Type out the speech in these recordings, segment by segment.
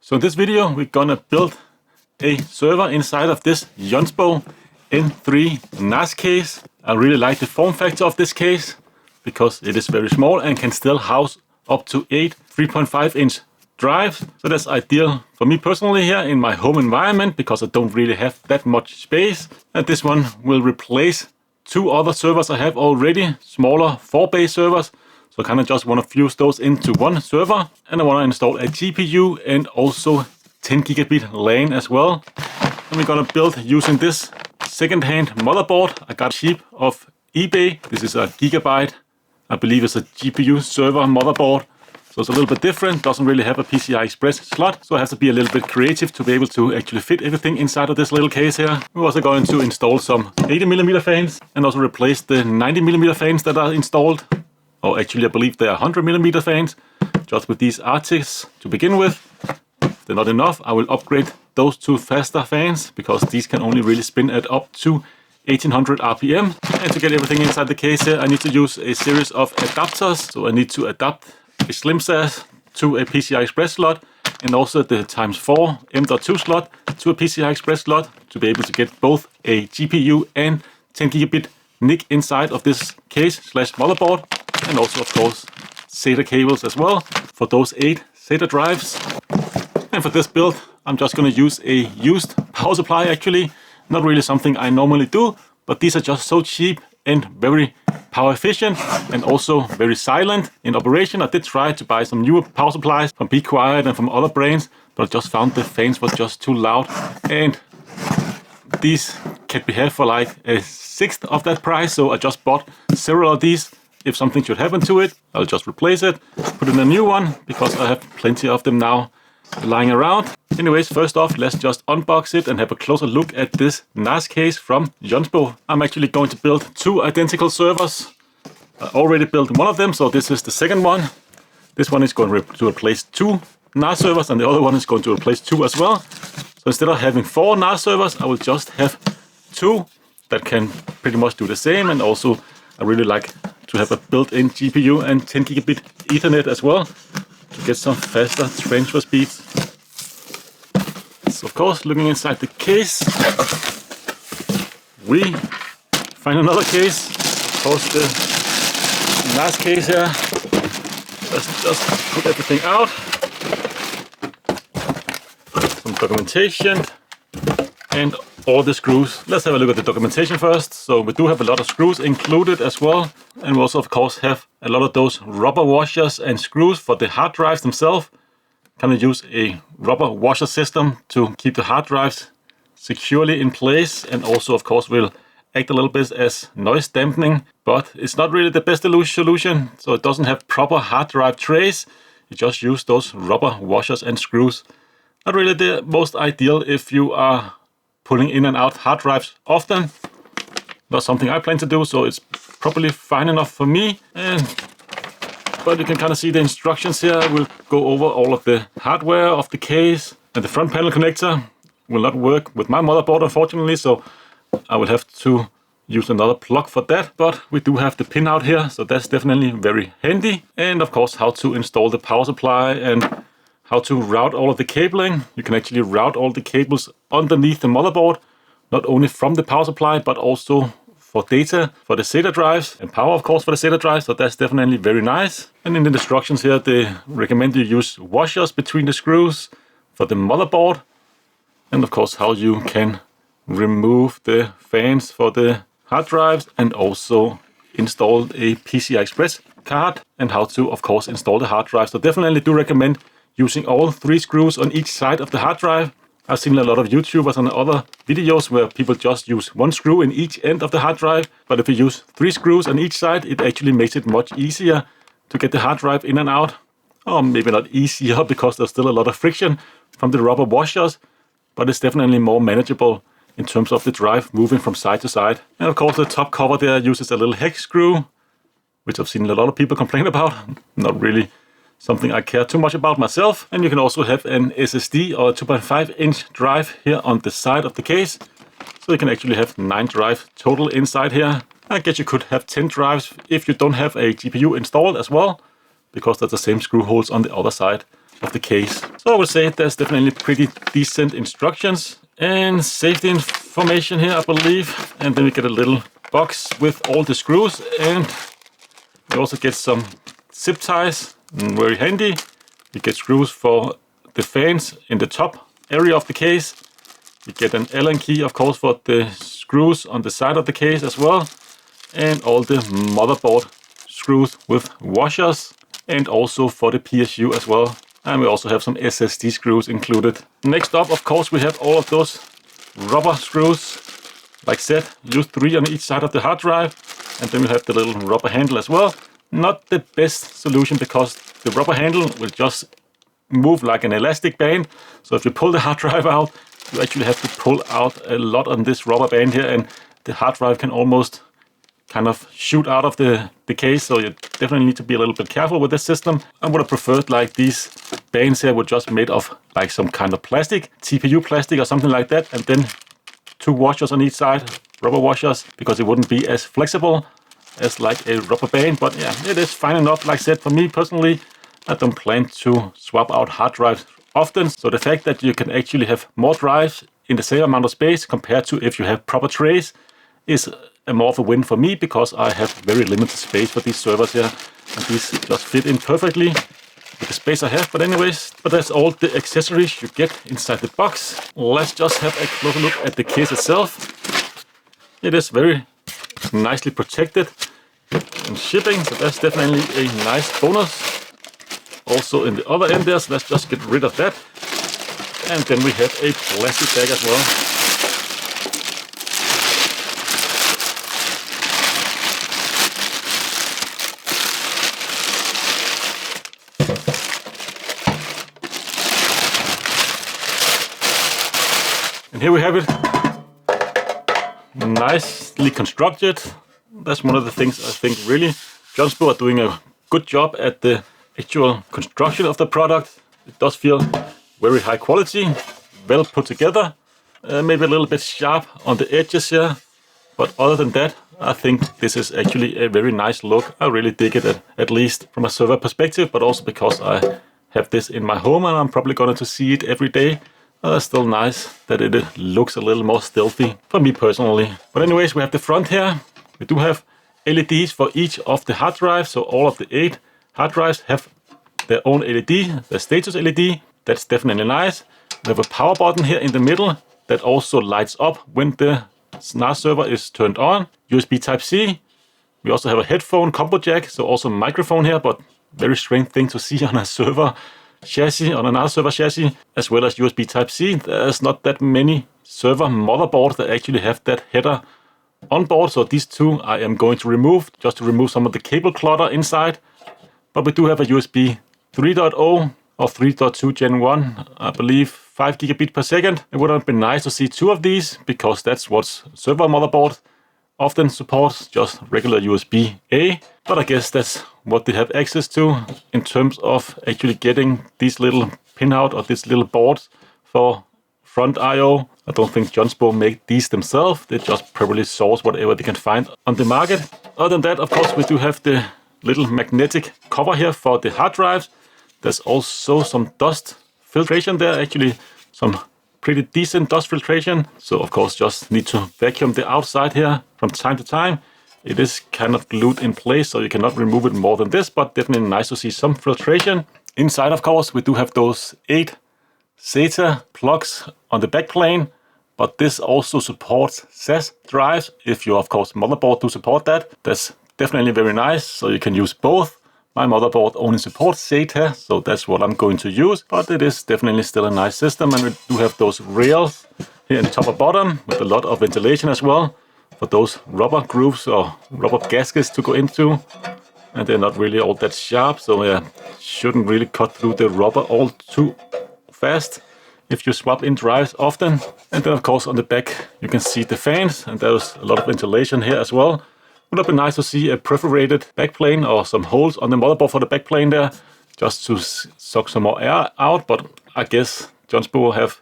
So in this video we're gonna build a server inside of this Jonsbo N3 NAS case. I really like the form factor of this case because it is very small and can still house up to 8 3.5-inch drives. So that's ideal for me personally here in my home environment because I don't really have that much space. And this one will replace 2 other servers I have already, smaller 4-bay servers. So I kind of just want to fuse those into one server. And I want to install a GPU and also 10 gigabit LAN as well. And we're going to build using this second-hand motherboard I got cheap off eBay. This is a Gigabyte. I believe it's a GPU server motherboard. So it's a little bit different, doesn't really have a PCI Express slot, so I have to be a little bit creative to be able to actually fit everything inside of this little case here. We're also going to install some 80mm fans and also replace the 90mm fans that are installed. Or actually I believe they are 100mm fans, just with these Arctics to begin with. If they're not enough, I will upgrade those to faster fans because these can only really spin at up to 1800 RPM. And to get everything inside the case here, I need to use a series of adapters. So I need to adapt a Slim SAS to a PCI Express slot and also the ×4 M.2 slot to a PCI Express slot to be able to get both a GPU and 10 gigabit NIC inside of this case / motherboard, and also of course SATA cables as well for those 8 SATA drives. And for this build I'm just going to use a used power supply actually, not really something I normally do, but these are just so cheap and very power efficient and also very silent in operation. I did try to buy some newer power supplies from Be Quiet and from other brands, but I just found the fans were just too loud, and these can be had for like a 1/6 of that price. So I just bought several of these. If something should happen to it, I'll just replace it, put in a new one because I have plenty of them now lying around. Anyways, first off, let's just unbox it and have a closer look at this NAS case from Jonsbo. I'm actually going to build 2 identical servers. I already built one of them, so this is the second one. This one is going to replace 2 NAS servers and the other one is going to replace 2 as well. So instead of having 4 NAS servers, I will just have 2 that can pretty much do the same. And also I really like to have a built-in GPU and 10 gigabit Ethernet as well to get some faster transfer speeds. So of course, looking inside the case, we find another case. Of course, the NAS case here. Let's just put everything out. Some documentation and all the screws. Let's have a look at the documentation first. So we do have a lot of screws included as well. And we also of course have a lot of those rubber washers and screws for the hard drives themselves. Kind of use a rubber washer system to keep the hard drives securely in place, and also of course will act a little bit as noise dampening, but it's not really the best solution. So it doesn't have proper hard drive trays. You just use those rubber washers and screws. Not really the most ideal if you are pulling in and out hard drives often. Not something I plan to do, so it's probably fine enough for me. But you can kind of see the instructions here. We'll go over all of the hardware of the case, and the front panel connector will not work with my motherboard unfortunately, so I will have to use another plug for that. But we do have the pin out here, so that's definitely very handy. And of course how to install the power supply and how to route all of the cabling. You can actually route all the cables underneath the motherboard, not only from the power supply but also for data for the SATA drives and power of course for the SATA drives, so that's definitely very nice. And in the instructions here they recommend you use washers between the screws for the motherboard, and of course how you can remove the fans for the hard drives and also install a PCI Express card, and how to of course install the hard drive. So definitely do recommend using all 3 screws on each side of the hard drive. I've seen a lot of YouTubers and other videos where people just use 1 screw in each end of the hard drive. But if you use 3 screws on each side, it actually makes it much easier to get the hard drive in and out. Or maybe not easier because there's still a lot of friction from the rubber washers, but it's definitely more manageable in terms of the drive moving from side to side. And of course the top cover there uses a little hex screw, which I've seen a lot of people complain about. Not really something I care too much about myself. And you can also have an SSD or a 2.5-inch drive here on the side of the case. So you can actually have 9 drives total inside here. I guess you could have 10 drives if you don't have a GPU installed as well, because that's the same screw holes on the other side of the case. So I would say there's definitely pretty decent instructions and safety information here, I believe. And then we get a little box with all the screws, and we also get some zip ties, very handy. We get screws for the fans in the top area of the case. We get an Allen key, of course, for the screws on the side of the case as well. And all the motherboard screws with washers, and also for the PSU as well. And we also have some SSD screws included. Next up, of course, we have all of those rubber screws. Like I said, use 3 on each side of the hard drive. And then we have the little rubber handle as well. Not the best solution because the rubber handle will just move like an elastic band. So if you pull the hard drive out, you actually have to pull out a lot on this rubber band here, and the hard drive can almost kind of shoot out of the case. So you definitely need to be a little bit careful with this system. I would have preferred like these bands here were just made of like some kind of plastic, TPU plastic or something like that, and then 2 washers on each side, rubber washers, because it wouldn't be as flexible as like a rubber band. But yeah, it is fine enough. Like I said, for me personally, I don't plan to swap out hard drives often. So the fact that you can actually have more drives in the same amount of space compared to if you have proper trays is more of a win for me, because I have very limited space for these servers here, and these just fit in perfectly with the space I have. But anyways, that's all the accessories you get inside the box. Let's just have a closer look at the case itself. It is very nicely protected in shipping, so that's definitely a nice bonus. Also in the other end there, so let's just get rid of that. And then we have a plastic bag as well. And here we have it, nicely constructed. That's one of the things I think really Jonsbo are doing a good job at the actual construction of the product. It does feel very high quality, well put together, maybe a little bit sharp on the edges here. But other than that, I think this is actually a very nice look. I really dig it, at least from a server perspective, but also because I have this in my home and I'm probably going to see it every day. It's still nice that it looks a little more stealthy for me personally. But anyways, we have the front here. We do have LEDs for each of the hard drives. So all of the 8 hard drives have their own LED, the status LED. That's definitely nice. We have a power button here in the middle that also lights up when the NAS server is turned on. USB Type-C. We also have a headphone combo jack, so also microphone here, but very strange thing to see on a server chassis, on a NAS server chassis, as well as USB Type-C. There's not that many server motherboards that actually have that header on board, so these 2 I am going to remove, just to remove some of the cable clutter inside. But we do have a USB 3.0 or 3.2 Gen 1, I believe 5 gigabit per second. It would have been nice to see 2 of these, because that's what server motherboard often supports, just regular USB-A. But I guess that's what they have access to in terms of actually getting these little pinout or these little boards for front I/O. I don't think Jonsbo make these themselves. They just probably source whatever they can find on the market. Other than that, of course, we do have the little magnetic cover here for the hard drives. There's also some dust filtration there, actually some pretty decent dust filtration. So of course just need to vacuum the outside here from time to time. It is kind of glued in place, so you cannot remove it more than this, but definitely nice to see some filtration. Inside, of course, we do have those 8 SATA plugs on the backplane, but this also supports SAS drives. If you, of course, motherboard do support that, that's definitely very nice. So you can use both. My motherboard only supports SATA, so that's what I'm going to use. But it is definitely still a nice system, and we do have those rails here in top and bottom with a lot of ventilation as well, for those rubber grooves or rubber gaskets to go into. And they're not really all that sharp, so yeah, shouldn't really cut through the rubber all too fast if you swap in drives often. And then of course on the back you can see the fans, and there's a lot of ventilation here as well. Would have been nice to see a perforated backplane or some holes on the motherboard for the backplane there, just to suck some more air out, but I guess Jonsbo have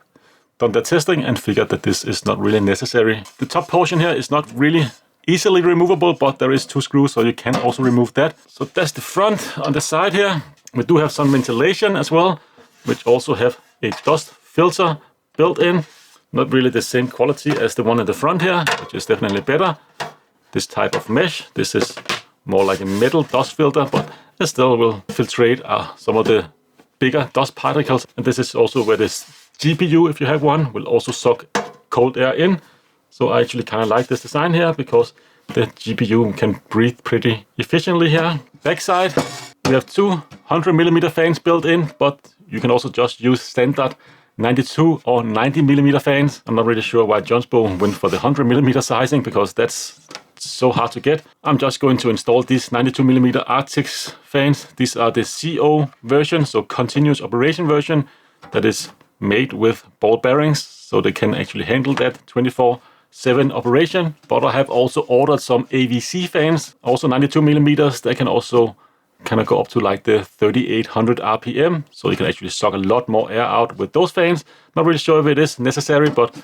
done their testing and figured that this is not really necessary. The top portion here is not really easily removable, but there is 2 screws, so you can also remove that. So that's the front. On the side here, we do have some ventilation as well, which also have a dust filter built in. Not really the same quality as the one in the front here, which is definitely better. This type of mesh, this is more like a metal dust filter, but it still will filtrate some of the bigger dust particles. And this is also where this GPU, if you have one, will also suck cold air in. So I actually kind of like this design here because the GPU can breathe pretty efficiently here. Backside, we have 2 100mm fans built in, but you can also just use standard 92 or 90mm fans. I'm not really sure why Jonsbo went for the 100mm sizing, because that's so hard to get. I'm just going to install these 92mm R6 fans. These are the CO version, so continuous operation version, that is made with ball bearings, so they can actually handle that 24/7 operation. But I have also ordered some AVC fans, also 92mm. They can also kind of go up to like the 3800 RPM, so you can actually suck a lot more air out with those fans. Not really sure if it is necessary, but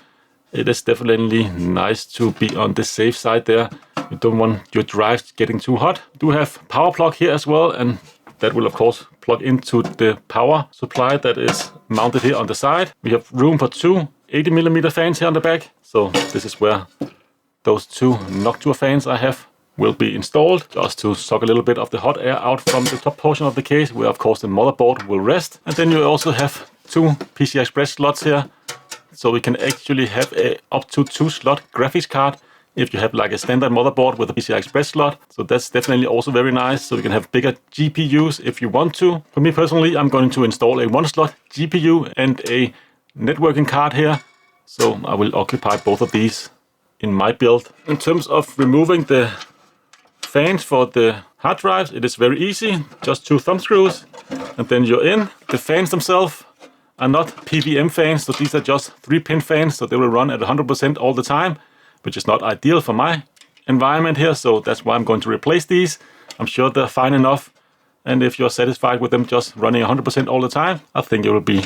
it is definitely nice to be on the safe side there. You don't want your drives getting too hot. We do have power plug here as well, and that will of course plug into the power supply that is mounted here on the side. We have room for 2 80mm fans here on the back, so this is where those 2 Noctua fans I have will be installed, just to suck a little bit of the hot air out from the top portion of the case, where of course the motherboard will rest. And then you also have 2 PCI Express slots here, so we can actually have a up to 2 slot graphics card if you have like a standard motherboard with a PCI Express slot. So that's definitely also very nice. So you can have bigger GPUs if you want to. For me personally, I'm going to install a 1 slot GPU and a networking card here. So I will occupy both of these in my build. In terms of removing the fans for the hard drives, it is very easy. Just 2 thumb screws and then you're in. The fans themselves are not PWM fans, so these are just 3-pin fans, so they will run at 100% all the time, which is not ideal for my environment here, so that's why I'm going to replace these. I'm sure they're fine enough, and if you're satisfied with them just running 100% all the time, I think you will be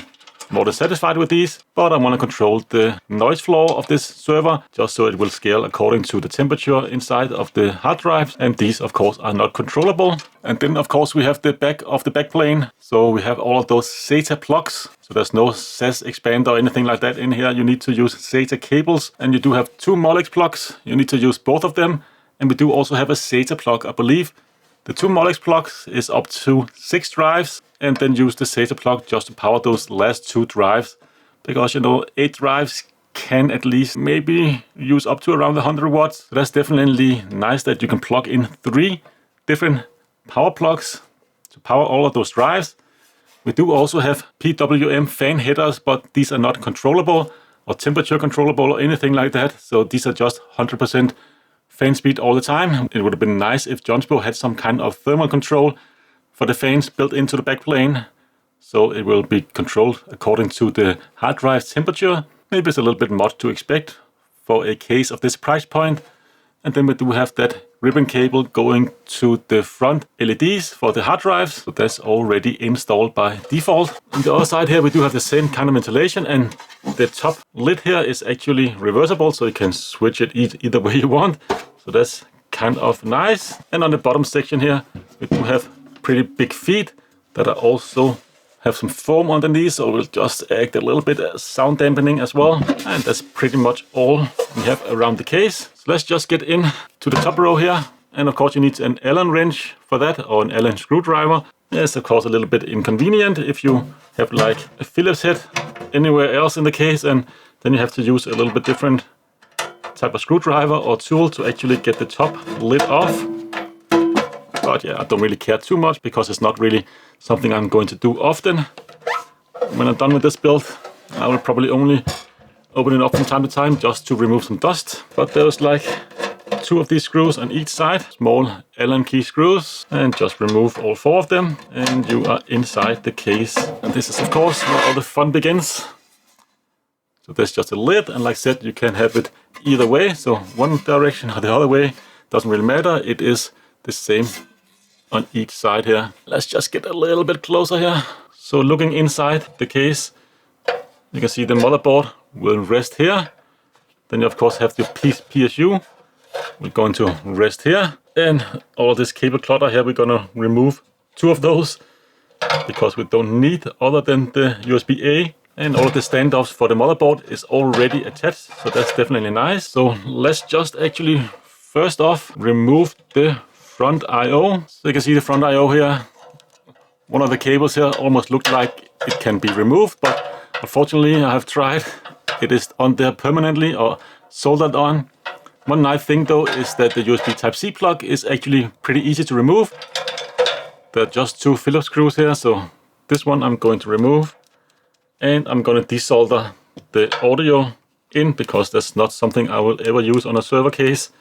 more than satisfied with these. But I want to control the noise floor of this server, just so it will scale according to the temperature inside of the hard drives, and these of course are not controllable. And then of course we have the back of the backplane, so we have all of those SATA plugs. So there's no SAS expander or anything like that in here. You need to use SATA cables, and you do have 2 Molex plugs. You need to use both of them, and we do also have a SATA plug, I believe. The 2 Molex plugs is up to 6 drives, and then use the SATA plug just to power those last 2 drives, because 8 drives can at least maybe use up to around 100 watts. So that's definitely nice that you can plug in 3 different power plugs to power all of those drives. We do also have PWM fan headers, but these are not controllable or temperature controllable or anything like that. So these are just 100% fan speed all the time. It would have been nice if Jonsbo had some kind of thermal control for the fans built into the backplane, so it will be controlled according to the hard drive's temperature. Maybe it's a little bit much to expect for a case of this price point. And then we do have that ribbon cable going to the front LEDs for the hard drives, so that's already installed by default. On the other side here we do have the same kind of ventilation, and the top lid here is actually reversible, so you can switch it either way you want. So that's kind of nice. And on the bottom section here we do have pretty big feet that are also have some foam underneath, so it will just act a little bit as sound dampening as well. And that's pretty much all we have around the case. So let's just get in to the top row here. And of course you need an Allen wrench for that, or an Allen screwdriver. It's of course a little bit inconvenient if you have like a Phillips head anywhere else in the case, and then you have to use a little bit different type of screwdriver or tool to actually get the top lid off. But yeah, I don't really care too much, because it's not really something I'm going to do often. When I'm done with this build, I will probably only open it up from time to time just to remove some dust. But there's like 2 of these screws on each side, small Allen key screws, and just remove all 4 of them and you are inside the case. And this is of course where all the fun begins. So there's just a lid, and like I said, you can have it either way, so one direction or the other way, doesn't really matter. It is the same on each side here. Let's just get a little bit closer here. So looking inside the case, you can see the motherboard will rest here. Then you of course have the PSU we're going to rest here. And all this cable clutter here, we're gonna remove 2 of those because we don't need other than the USB-A. And all of the standoffs for the motherboard is already attached, so that's definitely nice. So let's just actually first off remove the front I/O. So you can see the front I/O here. One of the cables here almost looked like it can be removed, but unfortunately I have tried. It is on there permanently or soldered on. One nice thing though is that the USB Type-C plug is actually pretty easy to remove. There are just 2 Phillips screws here, so this one I'm going to remove. And I'm going to desolder the audio in because that's not something I will ever use on a server case.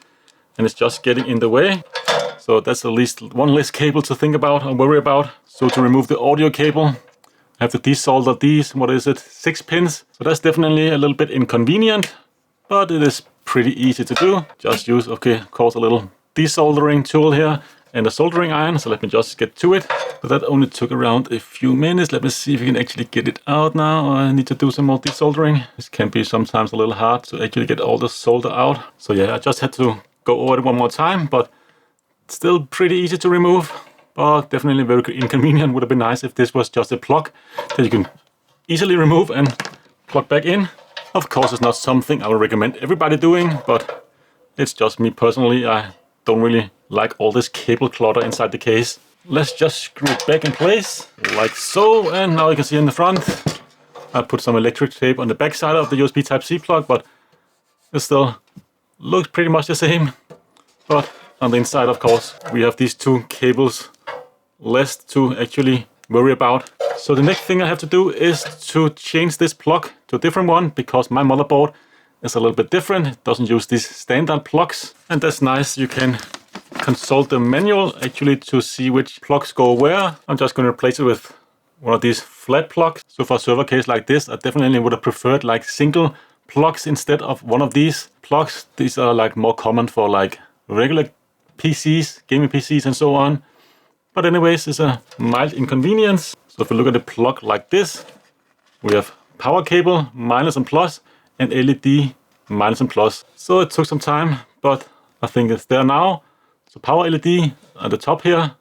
And it's just getting in the way. So that's at least one less cable to think about or worry about. So to remove the audio cable, I have to desolder these, 6 pins. So that's definitely a little bit inconvenient, but it is pretty easy to do. Just use, of course, a little desoldering tool here and a soldering iron. So let me just get to it. So that only took around a few minutes. Let me see if we can actually get it out now. I need to do some more desoldering. This can be sometimes a little hard to actually get all the solder out. So yeah, I just had to go over it one more time, but still pretty easy to remove. But definitely very inconvenient. Would have been nice if this was just a plug that you can easily remove and plug back in. Of course, it's not something I would recommend everybody doing, but it's just me personally. I don't really like all this cable clutter inside the case. Let's just screw it back in place, like so. And now you can see in the front, I put some electric tape on the back side of the USB Type-C plug, but it still looks pretty much the same. But on the inside, of course, we have these 2 cables less to actually worry about. So the next thing I have to do is to change this plug to a different one because my motherboard is a little bit different. It doesn't use these standard plugs, and that's nice. You can consult the manual actually to see which plugs go where. I'm just going to replace it with one of these flat plugs. So for a server case like this, I definitely would have preferred like single plugs instead of one of these plugs. These are like more common for like regular PCs, gaming PCs and so on. But anyways, it's a mild inconvenience. So if we look at the plug like this, we have power cable, minus and plus, and LED, minus and plus. So it took some time, but I think it's there now. So power LED at the top here,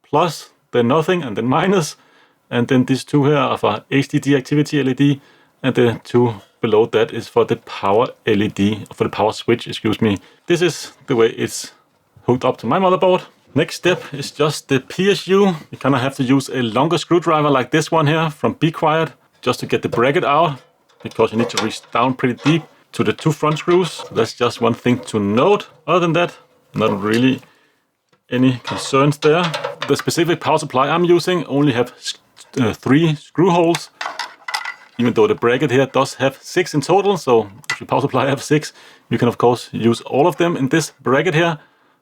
plus, then nothing, and then minus. And then these 2 here are for HDD activity LED, and the 2 below that is for the power LED, for the power switch, excuse me. This is the way it's hooked up to my motherboard. Next step is just the PSU. You kind of have to use a longer screwdriver like this one here from Be Quiet just to get the bracket out, because you need to reach down pretty deep to the 2 front screws. So that's just one thing to note. Other than that, not really any concerns there. The specific power supply I'm using only have 3 screw holes, even though the bracket here does have 6 in total. So if your power supply have 6, you can of course use all of them in this bracket here,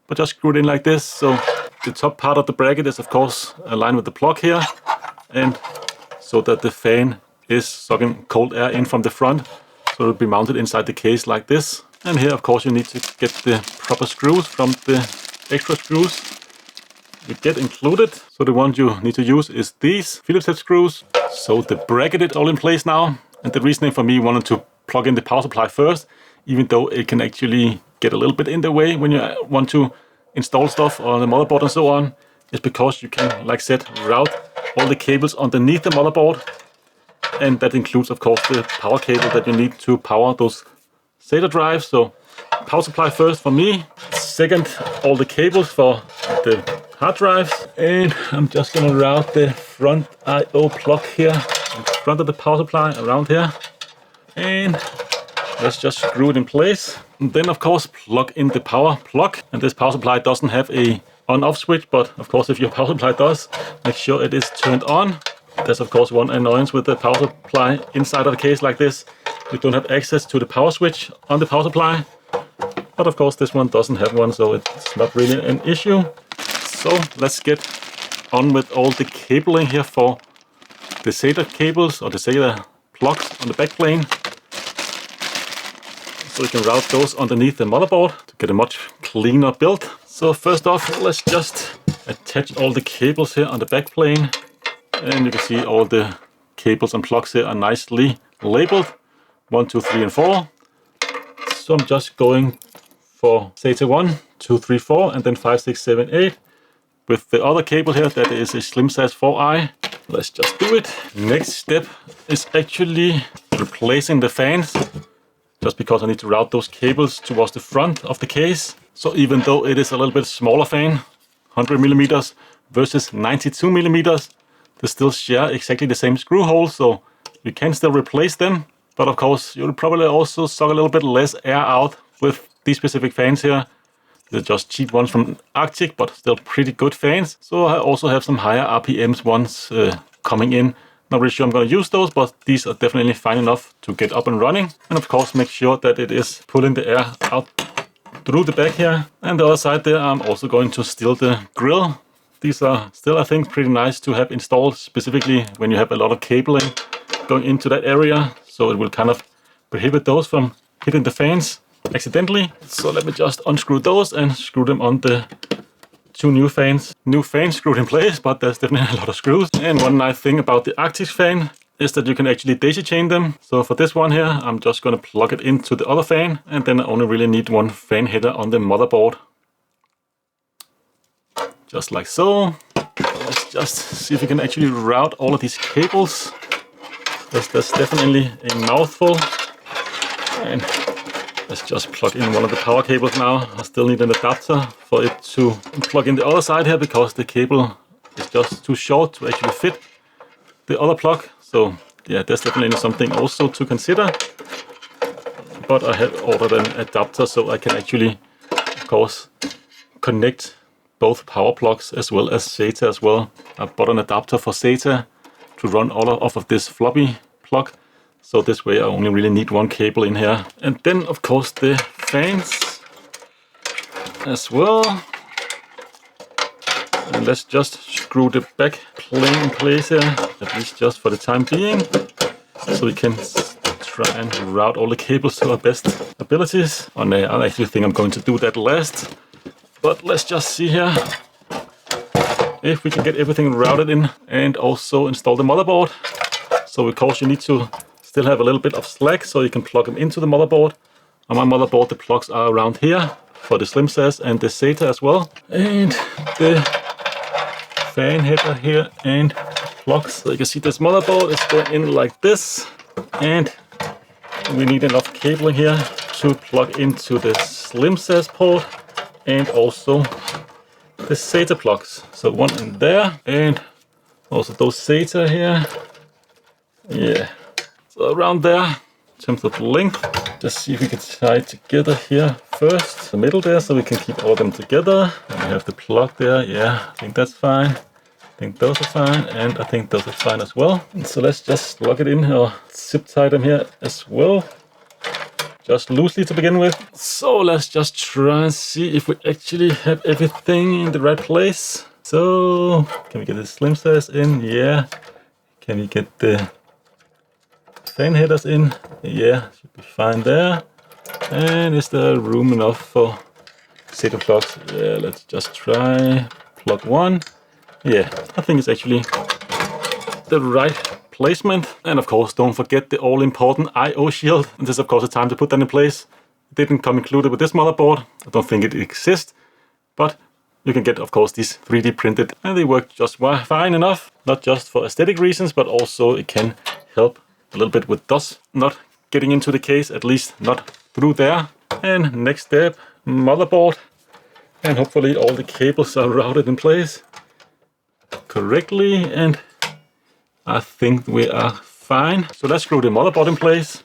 but just screw it in like this. So the top part of the bracket is of course aligned with the plug here, and so that the fan is sucking cold air in from the front. So it'll be mounted inside the case like this. And here of course you need to get the proper screws from the extra screws you get included. So the ones you need to use is these Phillips head screws. So the bracket is all in place now. And the reasoning for me wanting to plug in the power supply first, even though it can actually get a little bit in the way when you want to install stuff on the motherboard and so on, is because you can, like I said, route all the cables underneath the motherboard. And that includes of course the power cable that you need to power those SATA drives. So power supply first for me, second all the cables for the hard drives, and I'm just gonna route the front I/O plug here in front of the power supply around here, and let's just screw it in place. And then of course plug in the power plug, and this power supply doesn't have a on-off switch, but of course if your power supply does, make sure it is turned on. There's of course one annoyance with the power supply inside of a case like this. You don't have access to the power switch on the power supply. But of course this one doesn't have one, so it's not really an issue. So let's get on with all the cabling here for the SATA cables, or the SATA plugs on the backplane. So you can route those underneath the motherboard to get a much cleaner build. So first off, let's just attach all the cables here on the backplane. And you can see all the cables and plugs here are nicely labeled. 1, 2, 3, and 4. So I'm just going for SATA 1, 2, 3, 4, and then 5, 6, 7, 8. With the other cable here, that is a SlimSAS 4i. Let's just do it. Next step is actually replacing the fans, just because I need to route those cables towards the front of the case. So even though it is a little bit smaller fan, 100 millimeters versus 92 millimeters, they still share exactly the same screw hole, so you can still replace them. But of course, you'll probably also suck a little bit less air out with these specific fans here. They're just cheap ones from Arctic, but still pretty good fans. So I also have some higher RPMs ones coming in. Not really sure I'm going to use those, but these are definitely fine enough to get up and running. And of course, make sure that it is pulling the air out through the back here. And the other side there, I'm also going to steal the grill. These are still, I think, pretty nice to have installed, specifically when you have a lot of cabling going into that area. So it will kind of prohibit those from hitting the fans accidentally. So let me just unscrew those and screw them on the two new fans. New fans screwed in place, but there's definitely a lot of screws. And one nice thing about the Arctic fan is that you can actually daisy chain them. So for this one here, I'm just going to plug it into the other fan, and then I only really need one fan header on the motherboard. Just like so. Let's just see if we can actually route all of these cables. That's definitely a mouthful. And let's just plug in one of the power cables now. I still need an adapter for it to plug in the other side here, because the cable is just too short to actually fit the other plug. So yeah, that's definitely something also to consider. But I have ordered an adapter so I can actually, of course, connect both power plugs as well as SATA as well. I bought an adapter for SATA to run all off of this floppy plug. So this way I only really need one cable in here. And then of course the fans as well. And let's just screw the back plane in place here, at least just for the time being. So we can try and route all the cables to our best abilities. Oh no, I actually think I'm going to do that last. But let's just see here if we can get everything routed in and also install the motherboard. So of course you need to still have a little bit of slack so you can plug them into the motherboard. On my motherboard the plugs are around here for the SlimSAS and the SATA as well. And the fan header here and plugs. So you can see this motherboard is going in like this. And we need enough cabling here to plug into the SlimSAS port and also the SATA plugs. So one in there and also those SATA here. Yeah. So around there, in terms of length, just see if we can tie it together here first. The middle there, so we can keep all of them together. And we have the plug there, yeah, I think that's fine. I think those are fine, and I think those are fine as well. And so let's just plug it in or zip tie them here as well. Just loosely to begin with. So let's just try and see if we actually have everything in the right place. So, can we get the SlimSAS in? Yeah. Can we get the fan headers in? Yeah, should be fine there. And is there room enough for SATA plugs? Yeah, let's just try plug one. Yeah, I think it's actually the right placement. And of course, don't forget the all-important I/O shield. And this is of course the time to put that in place. It didn't come included with this motherboard. I don't think it exists, but you can get, of course, these 3D printed, and they work just fine enough. Not just for aesthetic reasons, but also it can help a little bit with dust not getting into the case, at least not through there. And next step, motherboard, and hopefully all the cables are routed in place correctly, and I think we are fine. So let's screw the motherboard in place.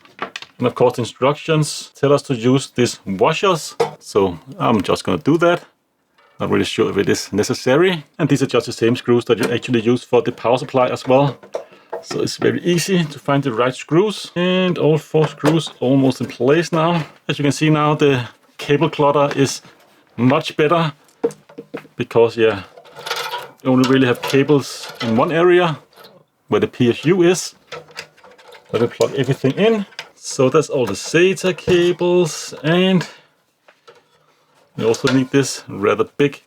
And of course, instructions tell us to use these washers. So I'm just going to do that. Not really sure if it is necessary. And these are just the same screws that you actually use for the power supply as well. So it's very easy to find the right screws. And all 4 screws almost in place now. As you can see now, the cable clutter is much better. Because yeah, you only really have cables in one area where the PSU is. Let me plug everything in. So that's all the SATA cables, and you also need this rather big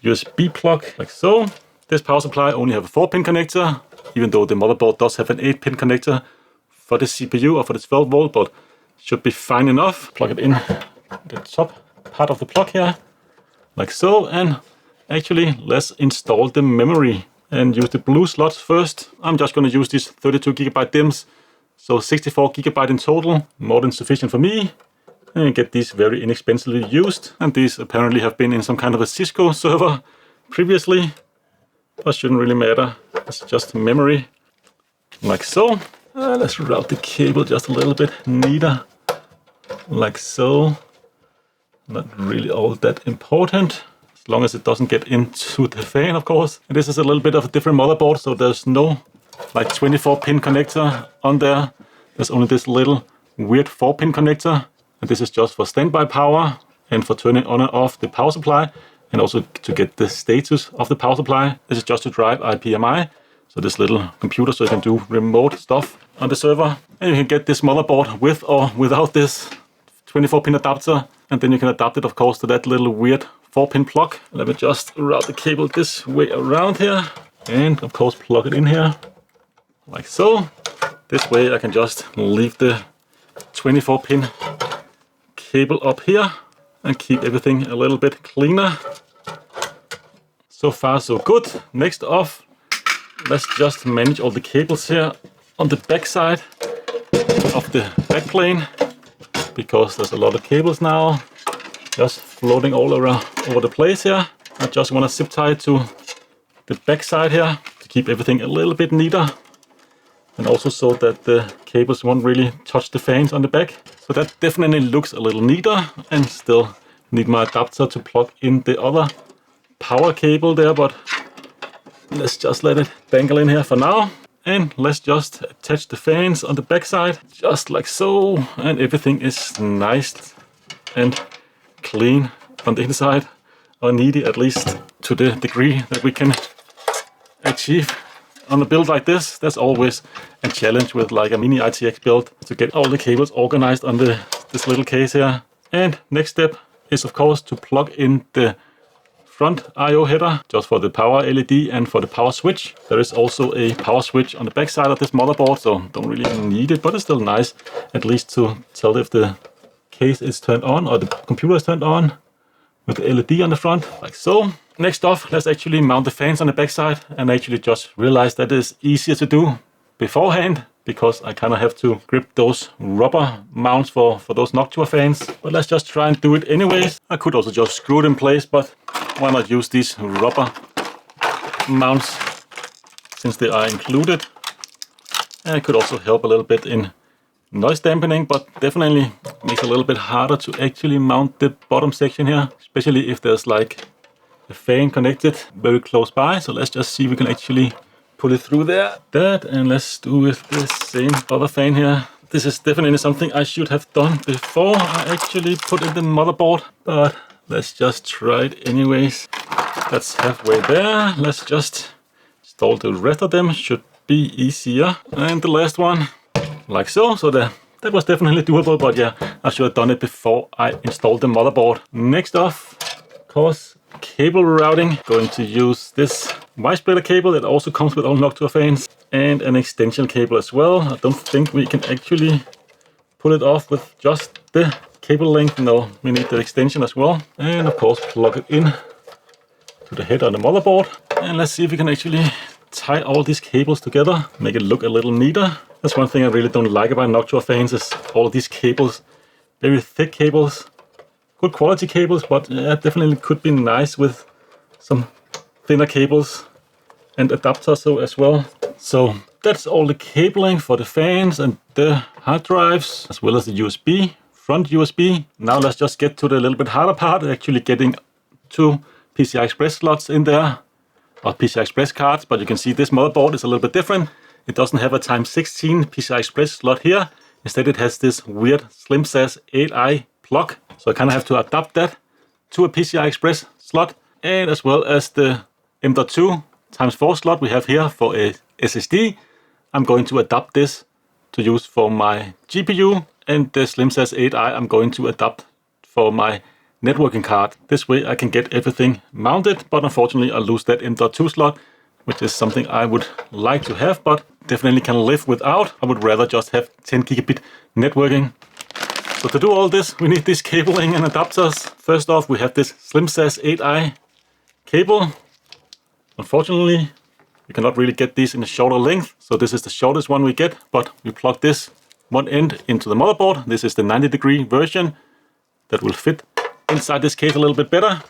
USB plug, like so. This power supply only have a 4-pin connector, even though the motherboard does have an 8-pin connector for the CPU or for the 12 volt, but should be fine enough. Plug it in the top part of the plug here, like so. And actually, let's install the memory and use the blue slots first. I'm just going to use these 32 gigabyte DIMMs, so 64 gigabyte in total, more than sufficient for me. And get these very inexpensively used. And these apparently have been in some kind of a Cisco server previously, but shouldn't really matter. It's just memory, like so. Let's route the cable just a little bit neater, like so. Not really all that important, as long as it doesn't get into the fan, of course. And this is a little bit of a different motherboard, so there's no like 24-pin connector on there. There's only this little weird 4-pin connector. And this is just for standby power and for turning on and off the power supply, and also to get the status of the power supply. This is just to drive IPMI, so this little computer, so you can do remote stuff on the server. And you can get this motherboard with or without this 24-pin adapter, and then you can adapt it, of course, to that little weird 4-pin plug. Let me just route the cable this way around here, and of course plug it in here, like so. This way I can just leave the 24-pin cable up here and keep everything a little bit cleaner. So far so good. Next off, let's just manage all the cables here on the back side of the backplane, because there's a lot of cables now just floating all around over the place here. I just want to zip tie it to the back side here to keep everything a little bit neater, and also so that the cables won't really touch the fans on the back. So that definitely looks a little neater, and still need my adapter to plug in the other power cable there, but let's just let it dangle in here for now. And let's just attach the fans on the back side, just like so, and everything is nice and clean on the inside, or needy, at least to the degree that we can achieve on a build like this. That's always a challenge with like a mini ITX build, to get all the cables organized on this little case here. And next step is, of course, to plug in the front I/O header, just for the power LED and for the power switch. There is also a power switch on the back side of this motherboard, so don't really need it, but it's still nice at least to tell if the case is turned on or the computer is turned on, with the LED on the front, like so. Next off, let's actually mount the fans on the back side, and I actually just realized that is easier to do beforehand, because I kind of have to grip those rubber mounts for those Noctua fans. But let's just try and do it anyways. I could also just screw it in place, but why not use these rubber mounts since they are included. And it could also help a little bit in noise dampening, but definitely makes it a little bit harder to actually mount the bottom section here, especially if there's like a fan connected very close by. So let's just see if we can actually pull it through there. And let's do with the same other fan here. This is definitely something I should have done before I actually put in the motherboard, but let's just try it anyways. That's halfway there. Let's just install the rest of them. Should be easier. And the last one, like so. So that was definitely doable, but yeah, I should have done it before I installed the motherboard. Next off, of course, cable routing. Going to use this Y splitter cable that also comes with all Noctua fans, and an extension cable as well. I don't think we can actually pull it off with just the cable length. No, we need the extension as well. And of course, plug it in to the head on the motherboard. And let's see if we can actually tie all these cables together, make it look a little neater. That's one thing I really don't like about Noctua fans, is all these cables, very thick cables. Good quality cables, but definitely could be nice with some thinner cables and adapters so as well. So that's all the cabling for the fans and the hard drives, as well as the USB, front USB. Now let's just get to the little bit harder part, actually getting 2 PCI Express slots in there, or PCI Express cards. But you can see this motherboard is a little bit different. It doesn't have a x16 PCI Express slot here. Instead it has this weird SlimSAS 8i plug. So I kind of have to adapt that to a PCI Express slot, and as well as the M.2 x4 slot we have here for a SSD. I'm going to adapt this to use for my GPU, and the SlimSAS 8i I'm going to adapt for my networking card. This way I can get everything mounted, but unfortunately I lose that M.2 slot, which is something I would like to have, but definitely can live without. I would rather just have 10 gigabit networking So to do all this, we need this cabling and adapters. First off, we have this SlimSAS 8i cable. Unfortunately, we cannot really get these in a shorter length, so this is the shortest one we get, but we plug this one end into the motherboard. This is the 90-degree version that will fit inside this case a little bit better.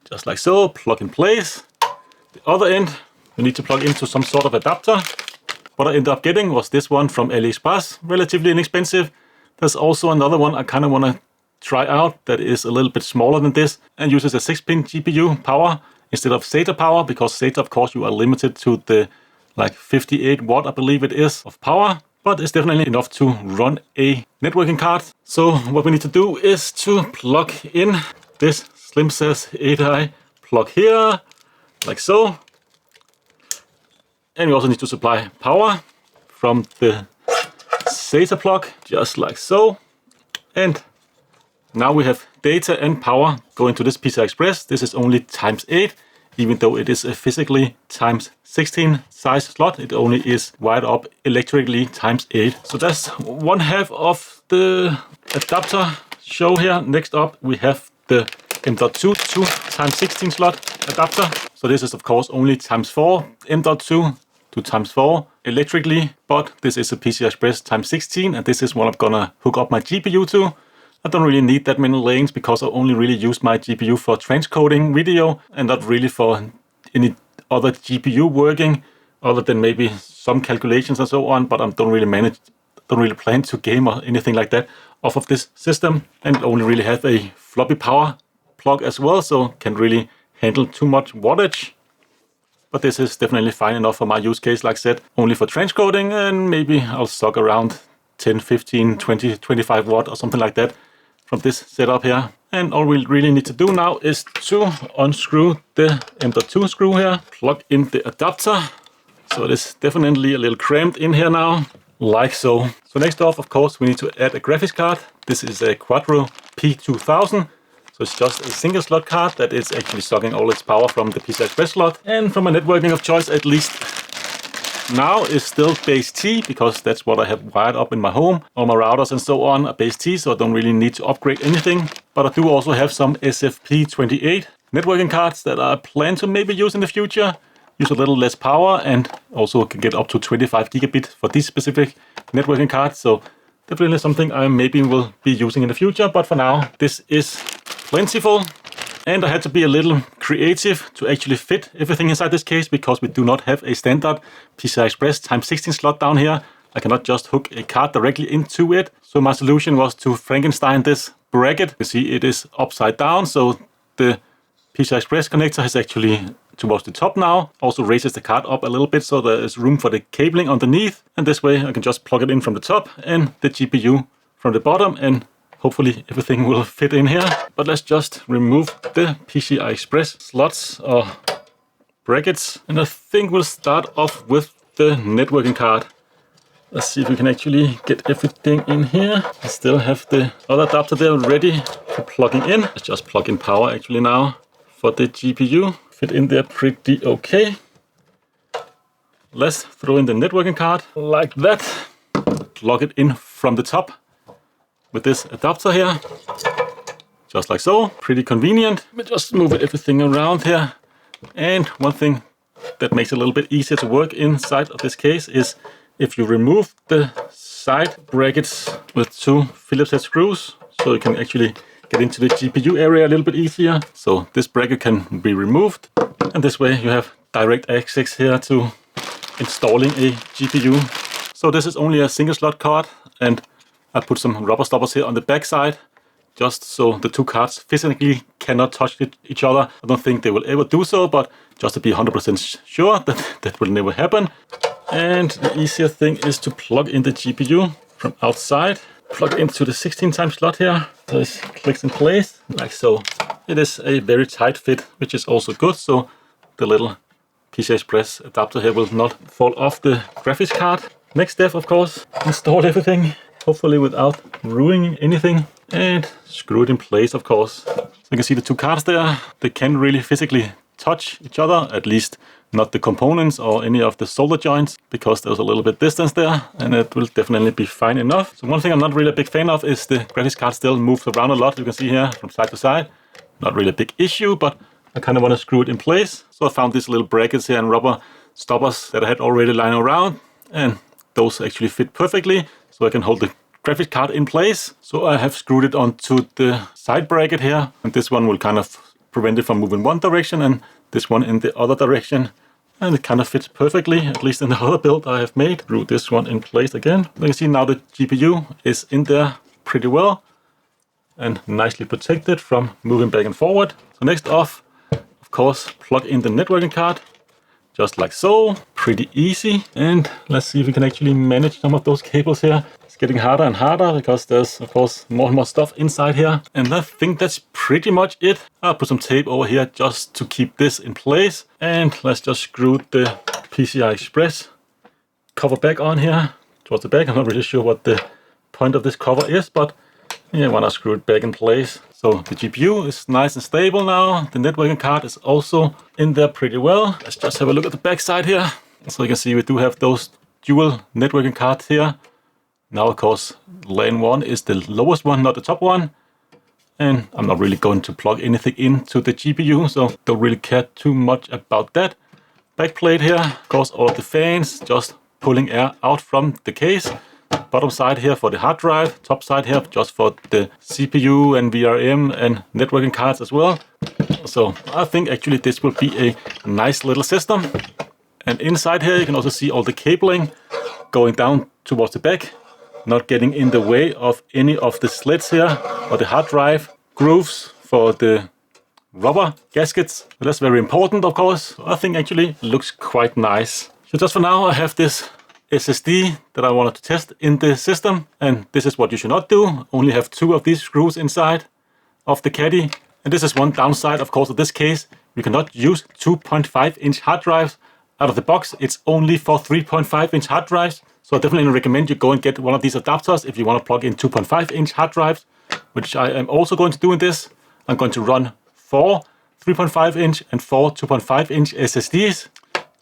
Just like so, plug in place. The other end, we need to plug into some sort of adapter. What I ended up getting was this one from AliExpress, relatively inexpensive. There's also another one I kind of want to try out that is a little bit smaller than this and uses a 6-pin GPU power instead of SATA power, because SATA, of course, you are limited to the like 58 watt, I believe it is, of power, but it's definitely enough to run a networking card. So what we need to do is to plug in this SlimSAS 8i plug here, like so. And we also need to supply power from the SATA plug, just like so. And now we have data and power going to this PCI Express. This is only ×8, even though it is a physically ×16 size slot. It only is wired up electrically ×8. So that's one half of the adapter show here. Next up, we have the M.2 2x16 slot adapter. So this is of course only ×4 M.2 to ×4 electrically, but this is a PCI Express ×16, and this is what I'm gonna hook up my GPU to. I don't really need that many lanes because I only really use my GPU for transcoding video and not really for any other GPU working other than maybe some calculations and so on, but I don't really plan to game or anything like that off of this system, and only really have a floppy power plug as well, so can't really handle too much wattage. But this is definitely fine enough for my use case, like I said, only for transcoding, and maybe I'll suck around 10, 15, 20, 25 watt or something like that from this setup here. And all we really need to do now is to unscrew the M.2 screw here, plug in the adapter. So it is definitely a little cramped in here now, like so. So next off, of course, we need to add a graphics card. This is a Quadro P2000. So it's just a single slot card that is actually sucking all its power from the PCI Express slot. And from a networking of choice, at least now, is still base T, because that's what I have wired up in my home. All my routers and so on are base T, so I don't really need to upgrade anything. But I do also have some SFP28 networking cards that I plan to maybe use in the future. Use a little less power and also can get up to 25 gigabit for these specific networking cards. So definitely something I maybe will be using in the future. But for now, this is plentiful, and I had to be a little creative to actually fit everything inside this case, because we do not have a standard PCI Express ×16 slot down here. I cannot just hook a card directly into it. So my solution was to Frankenstein this bracket. You see it is upside down, so the PCI Express connector is actually towards the top now. Also raises the card up a little bit so there is room for the cabling underneath, and this way I can just plug it in from the top and the GPU from the bottom, and hopefully everything will fit in here. But let's just remove the PCI Express slots or brackets. And I think we'll start off with the networking card. Let's see if we can actually get everything in here. I still have the other adapter there ready for plugging in. Let's just plug in power actually now for the GPU. Fit in there pretty okay. Let's throw in the networking card like that. Plug it in from the top with this adapter here, just like so. Pretty convenient. We just move everything around here. And one thing that makes it a little bit easier to work inside of this case is if you remove the side brackets with 2 Phillips head screws, so you can actually get into the GPU area a little bit easier. So this bracket can be removed, and this way you have direct access here to installing a GPU. So this is only a single slot card, and I put some rubber stoppers here on the back side, just so the two cards physically cannot touch each other. I don't think they will ever do so, but just to be 100% sure that that will never happen. And the easier thing is to plug in the GPU from outside. Plug into the 16x slot here, so it clicks in place, like so. It is a very tight fit, which is also good, so the little PCI Express adapter here will not fall off the graphics card. Next step, of course, install everything, hopefully without ruining anything, and screw it in place, of course. So you can see the two cards there. They can't really physically touch each other, at least not the components or any of the solder joints, because there's a little bit distance there, and it will definitely be fine enough. So one thing I'm not really a big fan of is the graphics card still moves around a lot. You can see here from side to side. Not really a big issue, but I kind of want to screw it in place. So I found these little brackets here and rubber stoppers that I had already lying around, and those actually fit perfectly, so I can hold the graphics card in place. So I have screwed it onto the side bracket here, and this one will kind of prevent it from moving one direction and this one in the other direction. And it kind of fits perfectly, at least in the other build I have made. Screw this one in place again. You can see now the GPU is in there pretty well and nicely protected from moving back and forward. So next off, of course, plug in the networking card, just like so. Pretty easy. And let's see if we can actually manage some of those cables here. It's getting harder and harder because there's, of course, more and more stuff inside here. And I think that's pretty much it. I'll put some tape over here just to keep this in place. And let's just screw the PCI Express cover back on here towards the back. I'm not really sure what the point of this cover is, but yeah, I want to screw it back in place. So the GPU is nice and stable now. The networking card is also in there pretty well. Let's just have a look at the back side here. So you can see we do have those dual networking cards here. Now, of course, lane 1 is the lowest one, not the top one. And I'm not really going to plug anything into the GPU, so don't really care too much about that. Backplate here, of course, all of the fans, just pulling air out from the case. Bottom side here for the hard drive, top side here just for the CPU and VRM and networking cards as well. So I think actually this will be a nice little system. And inside here you can also see all the cabling going down towards the back, not getting in the way of any of the slits here or the hard drive grooves for the rubber gaskets. So that's very important, of course. I think actually it looks quite nice. So just for now I have this SSD that I wanted to test in the system, and this is what you should not do. Only have 2 of these screws inside of the caddy, and this is one downside, of course, of this case. You cannot use 2.5-inch hard drives out of the box. It's only for 3.5-inch hard drives. So I definitely recommend you go and get one of these adapters if you want to plug in 2.5-inch hard drives, which I am also going to do in this. I'm going to run 4 3.5-inch and 4 2.5-inch SSDs.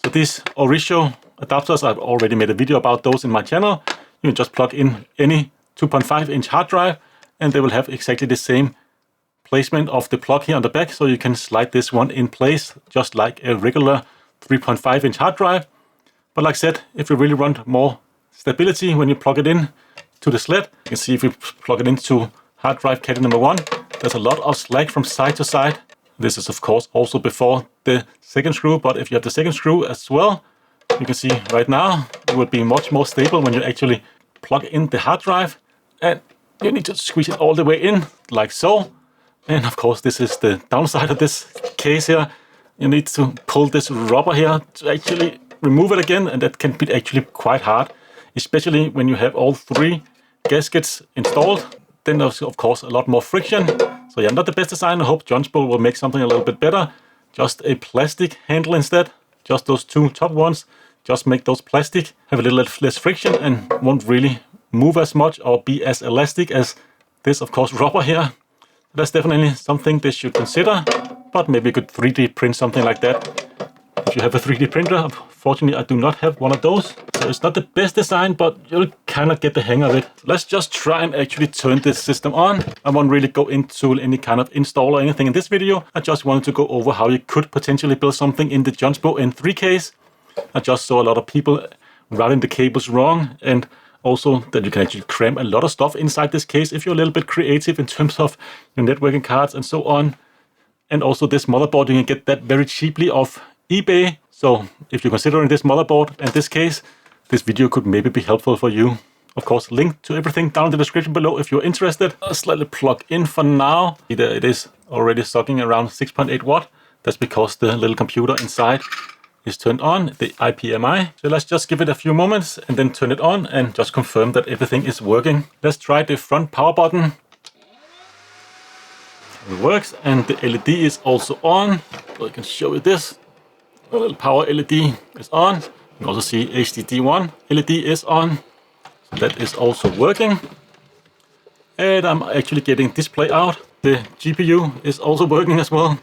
So these Oricio adapters, I've already made a video about those in my channel. You can just plug in any 2.5-inch hard drive and they will have exactly the same placement of the plug here on the back. So you can slide this one in place just like a regular 3.5-inch hard drive. But like I said, if you really want more stability when you plug it in to the sled, you can see if you plug it into hard drive caddy number 1, there's a lot of slack from side to side. This is of course also before the second screw, but if you have the second screw as well, you can see right now it will be much more stable when you actually plug in the hard drive, and you need to squeeze it all the way in like so. And of course this is the downside of this case here. You need to pull this rubber here to actually remove it again, and that can be actually quite hard, especially when you have all 3 gaskets installed. Then there's of course a lot more friction. So yeah, not the best design. I hope Jonsbo will make something a little bit better. Just a plastic handle instead. Just those 2 top ones. Just make those plastic, have a little less friction and won't really move as much or be as elastic as this, of course, rubber here. That's definitely something they should consider, but maybe you could 3D print something like that. If you have a 3D printer, unfortunately I do not have one of those. So it's not the best design, but you'll kind of get the hang of it. Let's just try and actually turn this system on. I won't really go into any kind of install or anything in this video. I just wanted to go over how you could potentially build something in the Jonsbo N3 case. I just saw a lot of people routing the cables wrong, and also that you can actually cram a lot of stuff inside this case if you're a little bit creative in terms of your networking cards and so on. And also this motherboard, you can get that very cheaply off eBay. So if you're considering this motherboard and this case, this video could maybe be helpful for you. Of course, link to everything down in the description below if you're interested. I'll slightly plug in for now. It is already sucking around 6.8 watt. That's because the little computer inside is turned on, the IPMI. So let's just give it a few moments and then turn it on and just confirm that everything is working. Let's try the front power button. It works, and the LED is also on. So I can show you this. The little power LED is on. You can also see HDD1 LED is on. So that is also working. And I'm actually getting display out. The GPU is also working as well.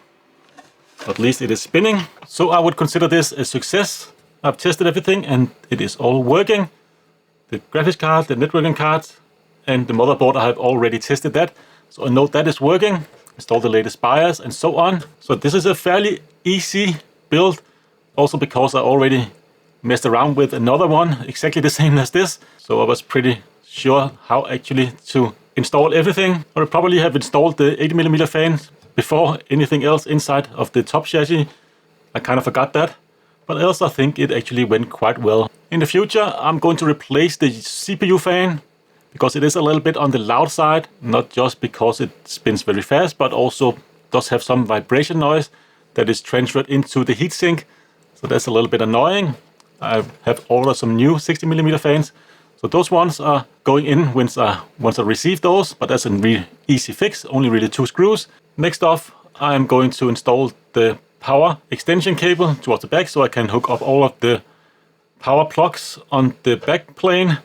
At least it is spinning. So I would consider this a success. I've tested everything and it is all working. The graphics card, the networking card, and the motherboard, I have already tested that. So I know that is working. Install the latest BIOS and so on. So this is a fairly easy build. Also because I already messed around with another one exactly the same as this. So I was pretty sure how actually to install everything. I would probably have installed the 80mm fan before anything else inside of the top chassis. I kind of forgot that. But else I think it actually went quite well. In the future I'm going to replace the CPU fan because it is a little bit on the loud side. Not just because it spins very fast, but also does have some vibration noise that is transferred into the heatsink. So that's a little bit annoying. I have ordered some new 60mm fans. So those ones are going in once I receive those, but that's a really easy fix, only really 2 screws. Next off, I'm going to install the power extension cable towards the back so I can hook up all of the power plugs on the back plane.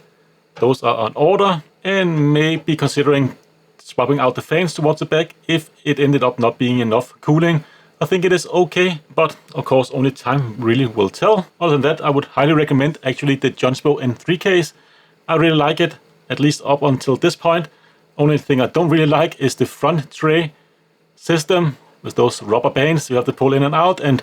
Those are on order, and maybe considering swapping out the fans towards the back if it ended up not being enough cooling. I think it is okay, but of course only time really will tell. Other than that, I would highly recommend actually the Jonsbo N3 case. I really like it, at least up until this point. Only thing I don't really like is the front tray system with those rubber bands you have to pull in and out, and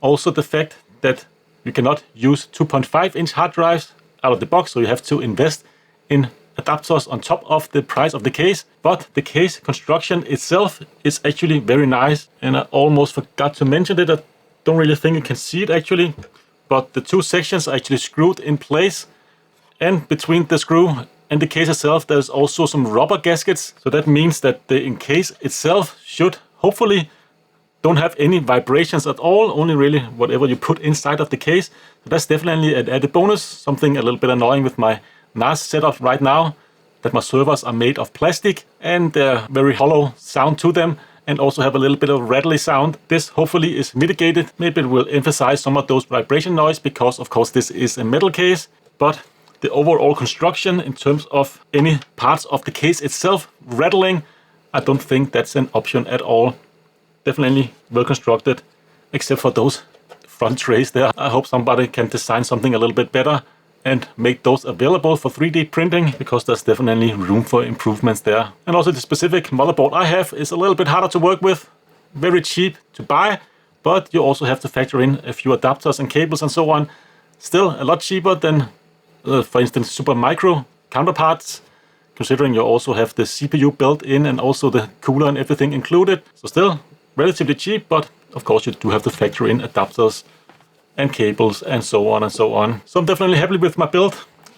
also the fact that you cannot use 2.5-inch hard drives out of the box, so you have to invest in adapters on top of the price of the case. But the case construction itself is actually very nice, and I almost forgot to mention it. I don't really think you can see it actually, but the 2 sections are actually screwed in place, and between the screw and the case itself there's also some rubber gaskets. So that means that the encase itself should hopefully don't have any vibrations at all, only really whatever you put inside of the case. So that's definitely an added bonus. Something a little bit annoying with my NAS setup right now, that my servers are made of plastic and they're very hollow sound to them, and also have a little bit of rattly sound. This hopefully is mitigated. Maybe it will emphasize some of those vibration noise because of course this is a metal case, but the overall construction in terms of any parts of the case itself rattling, I don't think that's an option at all. Definitely well constructed, except for those front trays there. I hope somebody can design something a little bit better and make those available for 3D printing, because there's definitely room for improvements there. And also the specific motherboard I have is a little bit harder to work with. Very cheap to buy, but you also have to factor in a few adapters and cables and so on. Still a lot cheaper than for instance super micro counterparts, considering you also have the CPU built in and also the cooler and everything included. So still relatively cheap, but of course you do have to factor in adapters and cables and so on and so on. So I'm definitely happy with my build.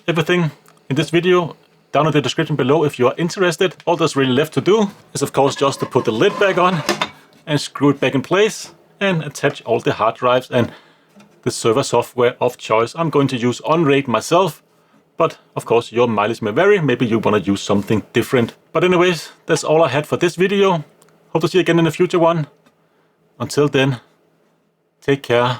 Everything in this video down in the description below if you are interested. All that's really left to do is of course just to put the lid back on and screw it back in place and attach all the hard drives and the server software of choice. I'm going to use on-RAID myself, but of course your mileage may vary. Maybe you want to use something different. But anyways, that's all I had for this video. Hope to see you again in a future one. Until then, take care.